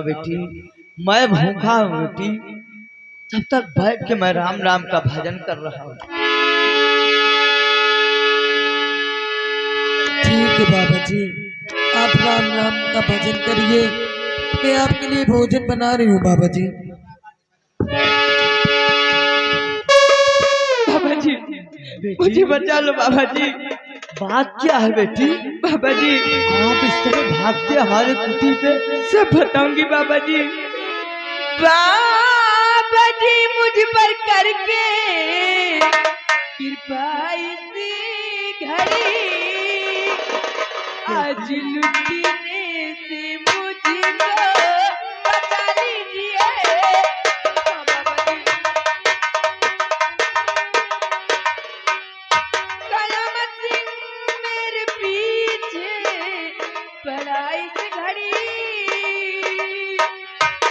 बेटी मैं भूखा हूँ बेटी। तब तक बैठ के मैं राम राम का भजन कर रहा हूँ। ठीक है बाबा जी, आप राम राम का भजन करिए। मैं आपके लिए भोजन बना रही हूँ बाबा जी। बाबा जी मुझे बचा लो बाबा जी। बात क्या है बेटी? बाबा जी आप इस तरह भागते हमारे कुटी पे। सब बताऊंगी बाबा जी। बाबा जी मुझ पर करके कृपा इसी घड़ी आज लुटने से मुझको बचा लीजिए। बाबा जी कयामत सिंह मेरे पीछे पड़ा इस घड़ी।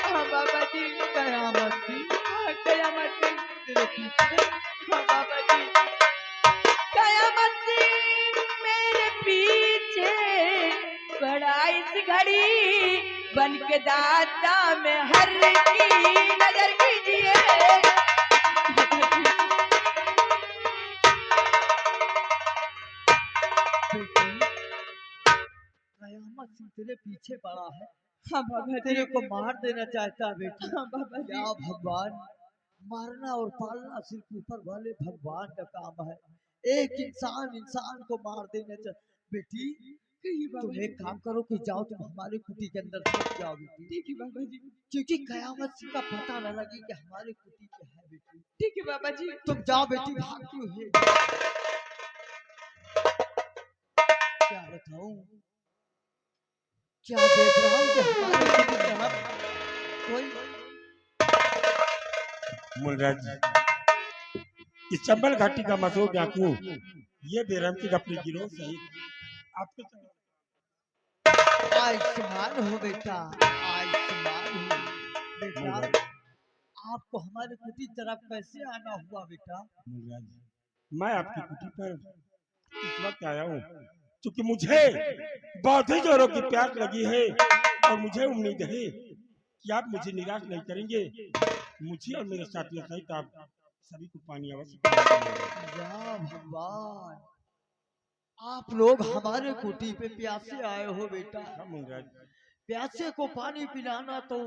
हाँ बाबा जी कयामत सिंह हाँ कयामत सिंह तेरे पीछे। हाँ बाबा जी कयामत सिंह मेरे पीछे पड़ा इस घड़ी। बन के दाता में हर की नजर कीजिए। कयामत सिंह तेरे पीछे पड़ा है। हाँ बाबा जी तेरे को मार देना चाहता है बेटी। हाँ बाबा जी क्या भगवान, मारना और पालना सिर्फ ऊपर वाले भगवान का काम है। एक इंसान इंसान को मार देना चाहता। बेटी कहिए तुम बाबा एक जी। काम करो कि जाओ तुम हमारे कुटी के अंदर छुप जाओ बेटी। ठीक है बाबा जी क्योंकि कयामत सिंह का पता न लगे कि हमारे कुटी पे है बेटी। ठीक है बाबा जी। तुम जाओ बेटी भागती हुई। क्या बताऊं, क्या देख रहा हूँ कि हमारे कुटी के यहाँ कोई मुलराज इस चंबल घाटी का मशहूर डाकू ये बेरहम की अपने गिरोह सहित आपके आयुष्मान हो बेटा, आयुष्मान हो बेटा। मुलराज आपको हमारे कुटी तरफ कैसे आना हुआ बेटा? मुलराज मैं आपकी कुटी पर इस वक्त आया हूँ क्योंकि मुझे बहुत ही जोरों की प्यास लगी है और मुझे उम्मीद है कि आप मुझे निराश नहीं करेंगे। मुझे और मेरे साथियों सहित आप सभी को पानी अवश्य पिलाएंगे। या भगवान, आप लोग हमारे कुटी पे प्यासे आए हो बेटा। हाँ मुलराज प्यासे को पानी पिलाना तो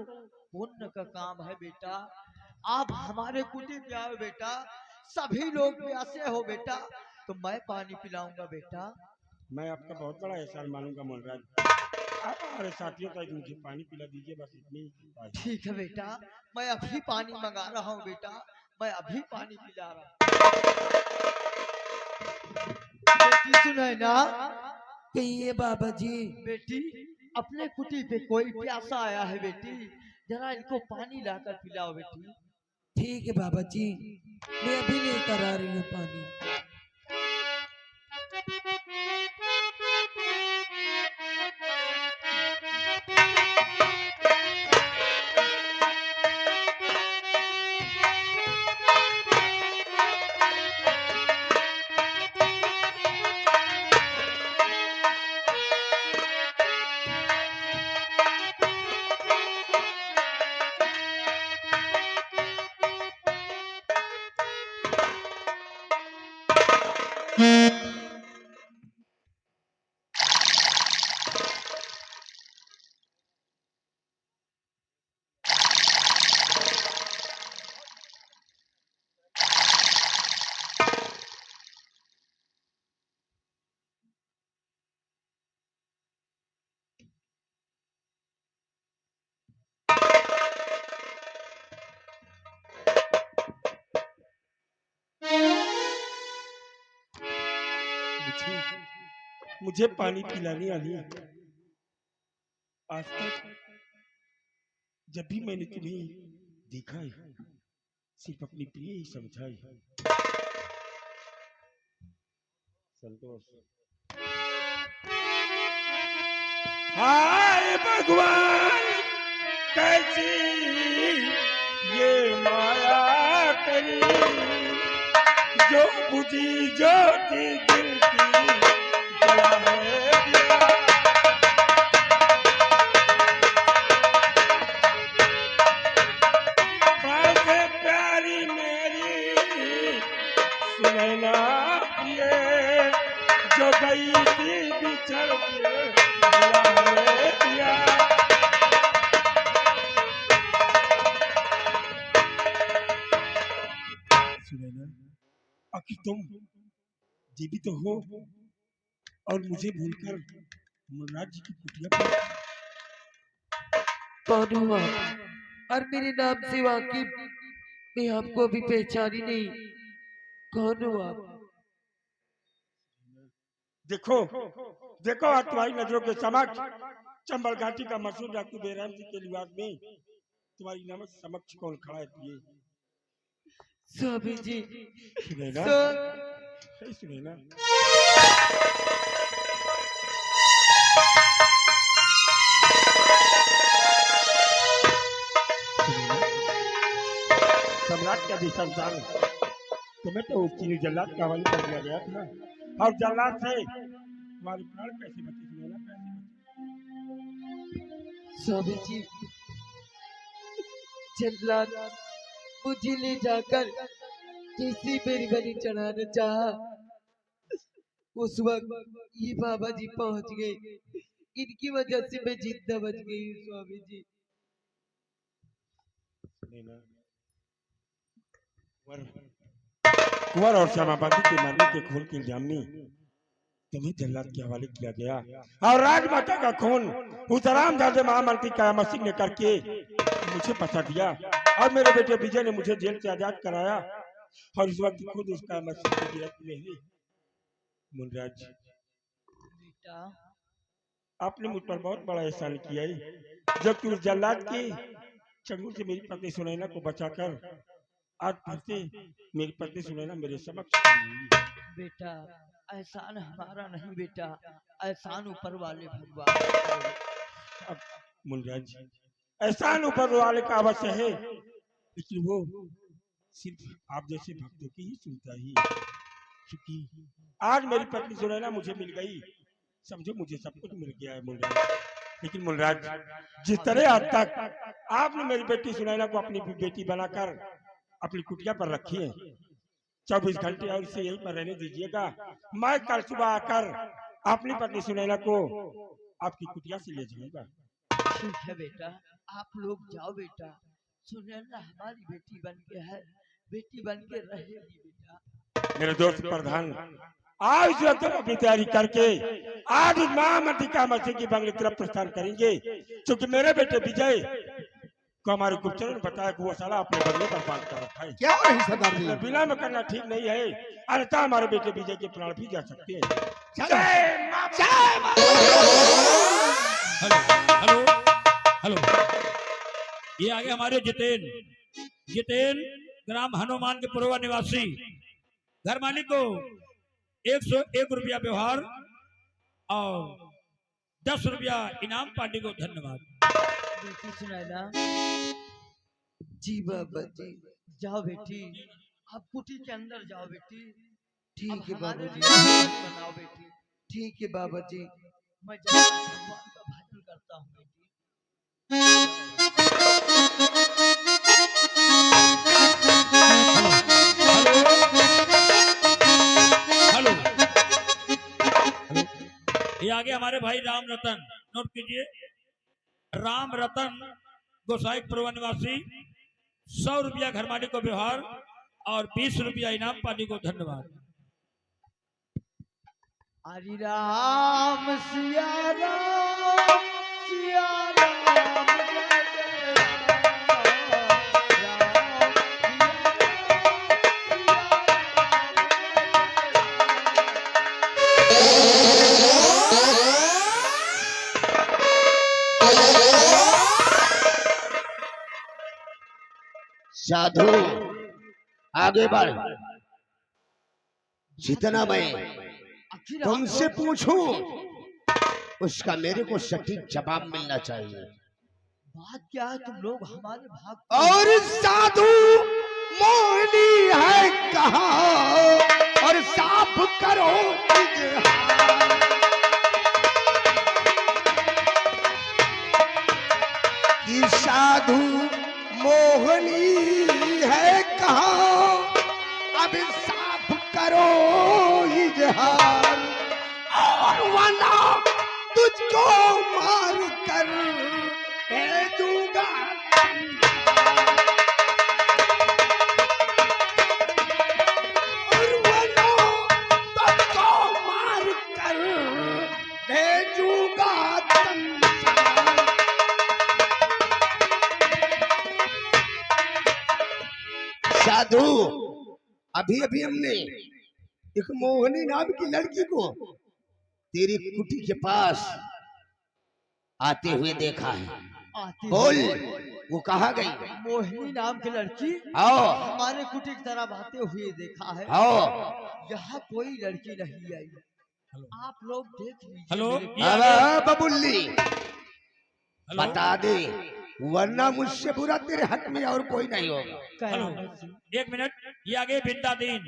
पुण्य का काम है बेटा। आप हमारे कुटी पे आओ बेटा। सभी लोग प्यासे हो बेटा, तो मैं पानी पिलाऊंगा बेटा। मैं आपका बहुत बड़ा एहसान मानूंगा मुलराज। आप हमारे साथियों का मुझे पानी पिला दीजिए, बस इतनी ही कृपा है। ठीक है बेटा, मैं अभी पानी मंगा रहा हूँ बेटा। मैं अभी पानी पिला रहा हूँ। बेटी सुने ना, कहिए बाबा जी। बेटी अपने कुटी पे कोई प्यासा आया है बेटी, जरा इनको पानी लाकर पिलाओ बेटी। ठीक है बाबा जी, मैं अभी लेकर आ रही हूँ पानी। मुझे पानी पिलाने वाली आज तक जब भी मैंने तुम्हें देखा है सिर्फ अपनी प्रिय ही समझा है। संतोष हाय भगवान कैसी ये माया करी जो बुझी ज्योति दिल की जला है दिया। तुम जीवित हो और मुझे भूलकर मुनराज जी की कुटिया पर। कौन हो आप और मेरे नाम से वाकिफ? मैं आपको अभी पहचानी नहीं। कौन हो आप? देखो देखो आज तुम्हारी नजरों के समक्ष चंबल घाटी का मशहूर डाकू बेराम जी के लिबास में तुम्हारी नमक समक्ष कौन खड़ा है? ये स्वामी जी। सुनैना, स्वामी सुनैना, सम्राट का भी संसार तुम्हें तो उस चीनी जल्लाद का हवाले कर दिया गया था, और जल्लाद से तुम्हारे प्राण कैसे बचे? सुनैना, कैसे बचे? स्वामी जी, जल्लाद मुझे ले जाकर जैसी मेरी बलि चढ़ाना चाहा, उस वक्त ये बाबा जी पहुंच गए। इनकी वजह से मैं जिंदा बच गई हूँ स्वामी जी। सुनैना, कुंवर और श्यामाबादी के मारने के खून की इल्जाम में तुम्हें जल्लाद के हवाले किया गया, और राजमाता का खून उस हरामजादे महामंत्री कयामत सिंह ने करके मुझे फंसा दिया, और मेरे बेटे विजय ने मुझे जेल से आजाद कराया, और इस वक्त खुद उस कयामत सिंह की गिरफ्त में है। मुनराज, बेटा आपने मुझ पर बहुत बड़ा एहसान किया है, जबकि उस जल्लाद के चंगुल से मेरी पत्नी सुनैना को बचाकर आज फिर से मेरी पत्नी सुनैना मेरे समक्ष खड़ी हुई। बेटा एहसान हमारा नहीं बेटा, एहसान ऊपर वाले भगवान का है। अब मुनराज, एहसान ऊपर वाले का अवश्य है, लेकिन वो सिर्फ आप जैसे भक्तों की ही सुनता ही। क्योंकि आज मेरी पत्नी सुनैना मुझे मिल गई, समझो मुझे सब कुछ मिल गया है मुनराज। लेकिन मुनराज, जिस तरह आज तक आपने मेरी बेटी सुनैना को अपनी बेटी बनाकर अपनी कुटिया पर रखी है, 24 घंटे और इसे यहीं पर रहने दीजिएगा। मैं कल सुबह आकर अपनी पत्नी सुनैना को आपकी कुटिया से ले जाऊंगा। ठीक है बेटा, आप लोग जाओ बेटा, सुनैना हमारी बेटी बन के है, बेटी बन के रहेगी बेटा। मेरे दोस्त प्रधान, आज जो तुम अपनी तैयारी करके आज इस महामंत्री का मसीह की बंगले तरफ प्रस्थान करेंगे, क्योंकि मेरे बेटे विजय को हमारे गुप्तचरों ने बताया कि वो साला अपने बंगले पर बांध कर रखा है। क्या हो रही सरदार जी? बिना में करना ठीक नहीं है, अन्यथा हमारे बेटे विजय के प्राण भी जा सकते हैं। चलो। जय मां। जय मां। हेलो हेलो हेलो, ये आगे हमारे जितेन ग्राम हनुमान के पुरवा निवासी घर मालिक को 101 रुपया व्यवहार और 10 रुपया इनाम पार्टी को धन्यवाद। बेटी सुनैना, जी बाबा जी। जाओ बेटी, आप कुटी के अंदर जाओ बेटी। ठीक अब है हमारे बाबा जी। लिए भोजन बनाओ बेटी। ठीक है बाबा जी। मैं जाकर भगवान का भजन करता हूँ बेटी। हेलो हेलो, ये आगे हमारे भाई राम रतन, नोट कीजिए, राम रतन गोसाई पुरवा निवासी 100 रुपया घर मालिक को व्यवहार और 20 रुपया इनाम पार्टी को धन्यवाद। हरि राम सिया राम सिया राम जय जय राम, राम साधु आगे बढ़। जितना मैं आखिर तुमसे पूछूं उसका मेरे को सटीक जवाब मिलना चाहिए। बात क्या है? तुम लोग हमारे भाग और साधु मोहिनी है कहाँ और साफ करो कि साधु मोहिनी है कहाँ, अब साफ करो इजहार, और वरना तुझको मार कर भेजूंगा। और वरना साधु, अभी अभी हमने एक मोहनी नाम की लड़की को तेरी कुटी के पास आते हुए देखा है। आती बोल, है। वो कहाँ गई? मोहिनी नाम की लड़की आओ हमारे कुटी की तरफ आते हुए देखा है। आओ। यहाँ कोई लड़की नहीं आई। आप लोग देख लीजिए। हेलो, मेरे ये आगे। अब बबुल्ली हेलो, बता दे, वरना मुझसे बुरा तेरे हक में और कोई नहीं होगा। कयामत से। एक मिनट, ये आगे बिंदादीन,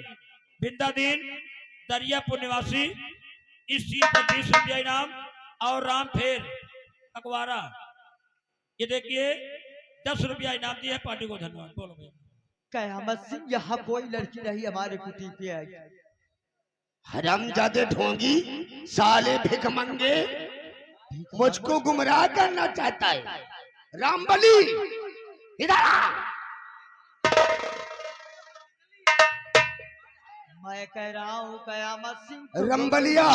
बिंदादीन दरियापुर निवासी, इस सीट पर 20 रुपया इनाम और राम फेर अखबारा, ये देखिए 10 रुपया इनाम दिए है पार्टी को। धन्यवाद। बोलो भैया। कयामत सिंह, यहाँ कोई लड़की नहीं हमारे कुटी पे आई। हरामजादे ढोंगी, साले भिखमंगे, मुझको गुमराह करना चाहता है। रामबली इधर आ। मैं कह रहा हूँ कयामत सिंह तो रंबलिया,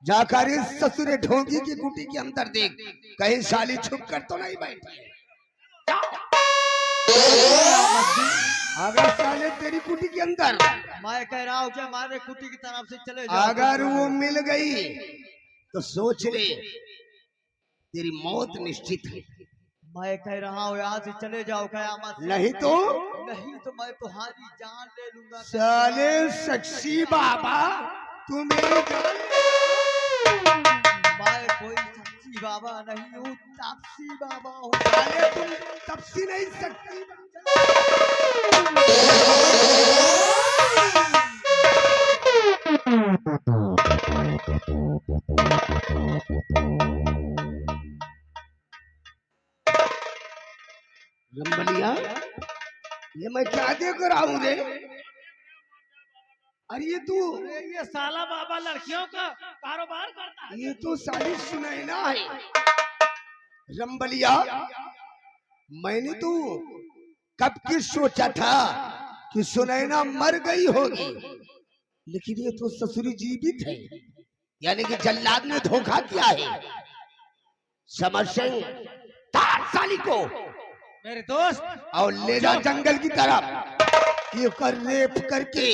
जाकर इस ससुरे ढोंगी की कुटी के अंदर देख, कहीं साली छुप कर तो नहीं बैठी है। अगर साले तेरी कुटी के अंदर, मैं कह रहा हूँ कि हमारे कुटी की तरफ से चले जाओ। अगर वो मिल गई तो सोच ले, तेरी मौत निश्चित है। मैं कह रहा हूँ यहाँ से चले जाओ कयामत सिंह। नहीं तो मैं तुम्हारी जान ले लूंगा। साले सक्सी बाबा, तू मेरी जान ले। मैं कोई सच्ची बाबा नहीं हूँ, तापसी बाबा हूँ। साले तुम तपसी नहीं सकती। रंबलिया, ये मैं क्या देख रहा हूँ रे? अरे ये साला बाबा लड़कियों का कारोबार करता है। ये तो साली सुनैना है। रंबलिया, मैंने तो कब की सोचा था कि सुनैना मर गई होगी, लेकिन ये तो ससुरी जीवित है, यानी कि जल्लाद ने धोखा किया है। समझ से तार साली को मेरे दोस्त, और ले जा जंगल की तरफ, ये कर रेप करके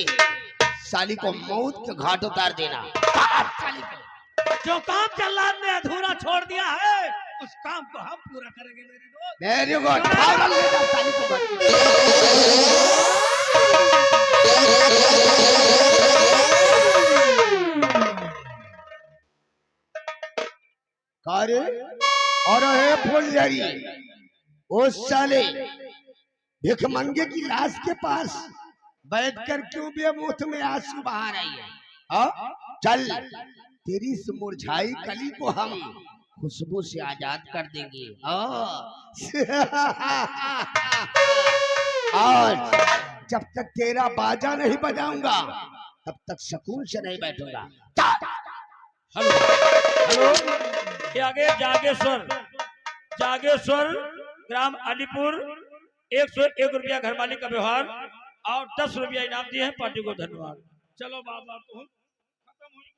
साली को मौत के घाट उतार देना। तार साली को। जो काम जल्लाद ने अधूरा छोड़ दिया है, उस काम को हम पूरा करेंगे मेरे दोस्त। मेरे को उठाकर ले जा साली को घर। कारे और है फुलझड़ी, उस साले भिखमंगे की लाश के पास बैठकर क्यों बेमुख में आंसू बहा रही है? चल, तेरी इस मुरझाई कली को हम खुशबू से आजाद कर देंगे। आज जब तक तेरा बाजा नहीं बजाऊंगा, तब तक सुकून से नहीं बैठूंगा। हेलो, हेलो, ये आगे जागेश्वर, जागेश्वर ग्राम अलीपुर, 101 रुपया घर मालिक का व्यवहार और 10 रुपया इनाम दिए हैं पार्टी को। धन्यवाद। चलो बाबा, तुम खत्म हुई।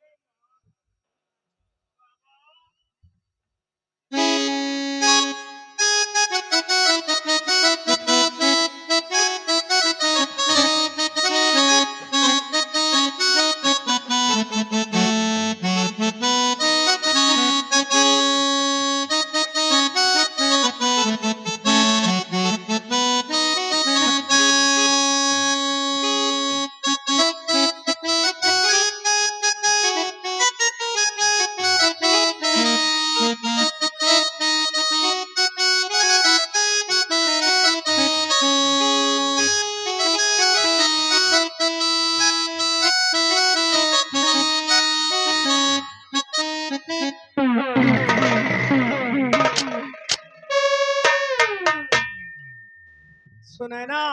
सुनैना,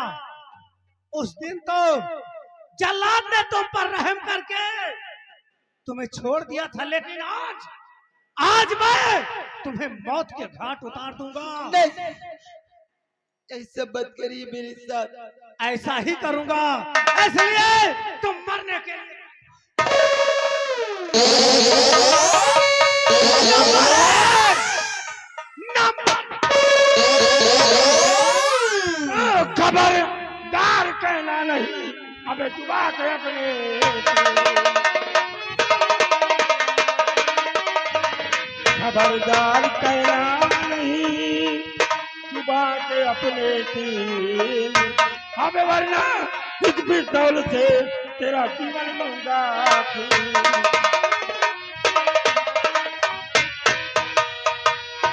उस दिन तो जल्लाद ने तुम पर रहम करके तुम्हें छोड़ दिया था, लेकिन आज मैं तुम्हें मौत के घाट उतार दूंगा। नहीं, ऐसा मत करिए मेरे साथ। ऐसा ही करूंगा, इसलिए तुम मरने के लिए खबरदार। कहना नहीं, अबे जुबा के अपने खबरदार कहना नहीं, जुबा के अपने तीन, अबे वरना इस पिस्तौल से तेरा जीवन लूंगा।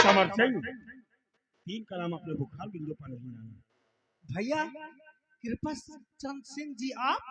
समर सिंह, तीन का नाम अपने बुखार बिंदु पर नहीं आना। भैया कृपा चंद सिंह जी आप